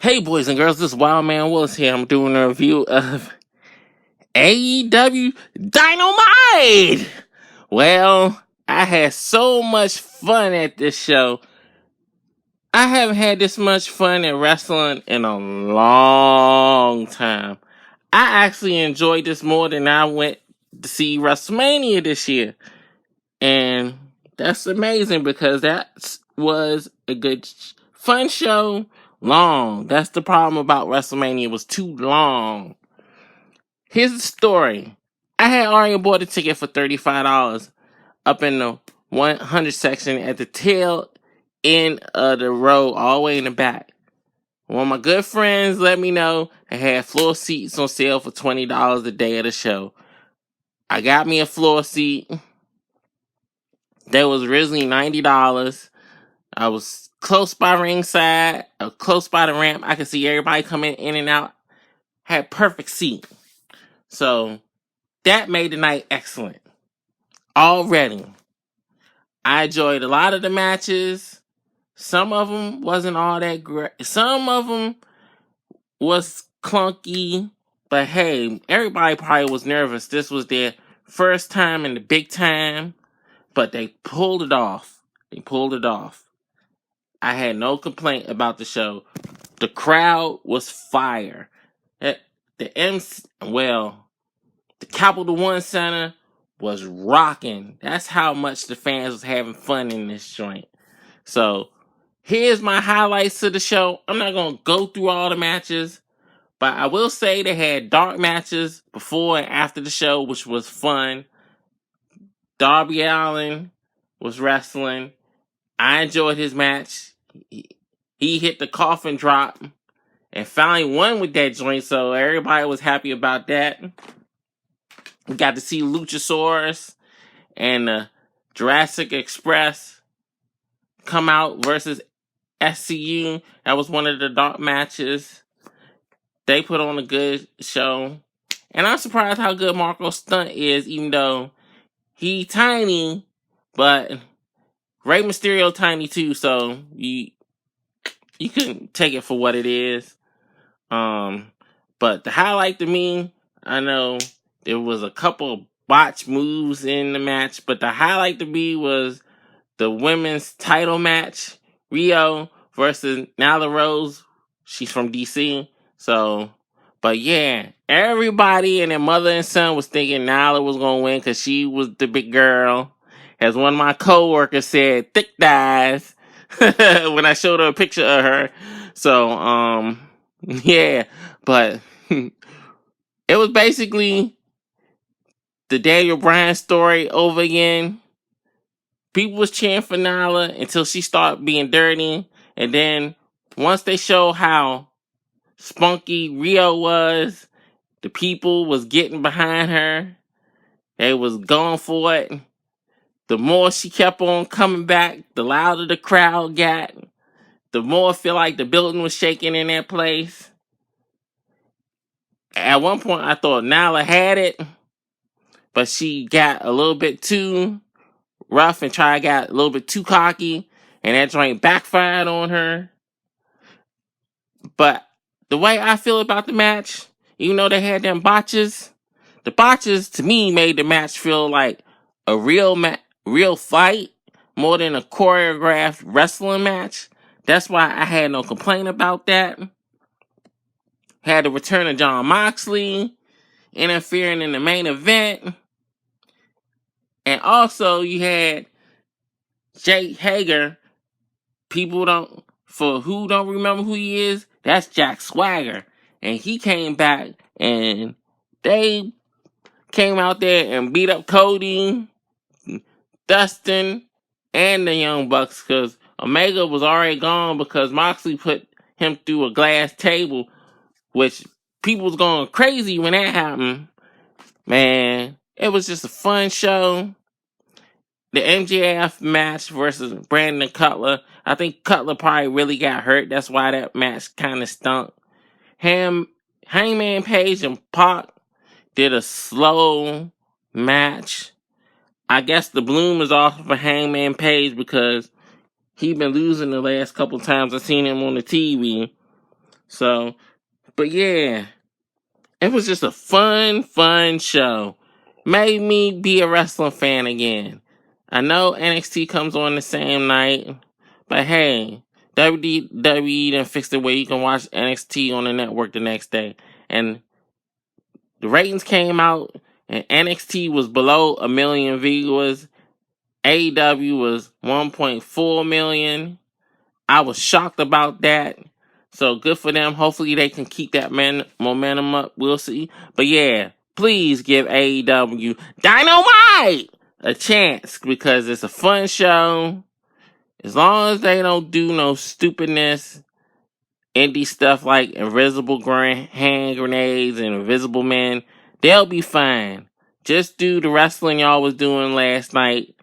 Hey boys and girls, this is Wildman Willis here. I'm doing a review of AEW Dynamite! Well, I had so much fun at this show. I haven't had this much fun in wrestling in a long time. I actually enjoyed this more than I went to see WrestleMania this year. And that's amazing because that was a good, fun show. Long. That's the problem about WrestleMania. It was too long. Here's the story. I had already bought a ticket for $35 up in the 100 section at the tail end of the row, all the way in the back. One of my good friends let me know I had floor seats on sale for $20 a day of the show. I got me a floor seat. That was originally $90. I was close by ringside, close by the ramp. I could see everybody coming in and out. Had perfect seat. So that made the night excellent. Already. I enjoyed a lot of the matches. Some of them wasn't all that great. Some of them was clunky. But hey, everybody probably was nervous. This was their first time in the big time. But they pulled it off. I had no complaint about the show. The crowd was fire. The Capital One Center was rocking. That's how much the fans was having fun in this joint. So, here's my highlights of the show. I'm not going to go through all the matches, but I will say they had dark matches before and after the show, which was fun. Darby Allin was wrestling. I enjoyed his match. He hit the coffin drop and finally won with that joint, so everybody was happy about that. We got to see Luchasaurus and Jurassic Express come out versus SCU. That was one of the dark matches. They put on a good show. And I'm surprised how good Marco Stunt is, even though he tiny, but Rey Mysterio tiny too, so you couldn't take it for what it is. But the highlight to me, I know there was a couple of botch moves in the match, but the highlight to me was the women's title match, Rio versus Nyla Rose. She's from DC. So, but yeah, everybody and their mother and son was thinking Nyla was going to win because she was the big girl. As one of my coworkers said, thick thighs, when I showed her a picture of her. So, yeah, but it was basically the Daniel Bryan story over again. People was cheering for Nyla until she started being dirty. And then once they showed how spunky Rio was, the people was getting behind her. They was going for it. The more she kept on coming back, the louder the crowd got. The more I feel like the building was shaking in that place. At one point, I thought Nyla had it, but she got a little bit too rough and got a little bit too cocky, and that joint backfired on her. But the way I feel about the match, even though they had them botches, the botches to me made the match feel like a real fight more than a choreographed wrestling match. That's why I had no complaint about that. Had the return of Jon Moxley interfering in the main event. And also you had Jake Hager. People don't remember who he is, that's Jack Swagger. And he came back and they came out there and beat up Cody, Dustin, and the Young Bucks because Omega was already gone because Moxley put him through a glass table, which people was going crazy when that happened. Man, it was just a fun show. The MJF match versus Brandon Cutler. I think Cutler probably really got hurt. That's why that match kind of stunk. Hangman Page and Pac did a slow match. I guess the bloom is off for Hangman Page because he been losing the last couple times I've seen him on the TV. So, but yeah, it was just a fun show. Made me be a wrestling fan again. I know NXT comes on the same night, but hey, WWE done fixed it where you can watch NXT on the network the next day. And the ratings came out, and NXT was below 1 million viewers. AEW was 1.4 million. I was shocked about that. So good for them. Hopefully they can keep that momentum up. We'll see. But yeah, please give AEW Dynamite a chance because it's a fun show. As long as they don't do no stupidness, indie stuff like invisible hand grenades and invisible men, they'll be fine. Just do the wrestling y'all was doing last night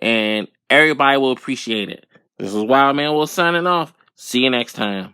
and everybody will appreciate it. This is Wildman Willis signing off. See you next time.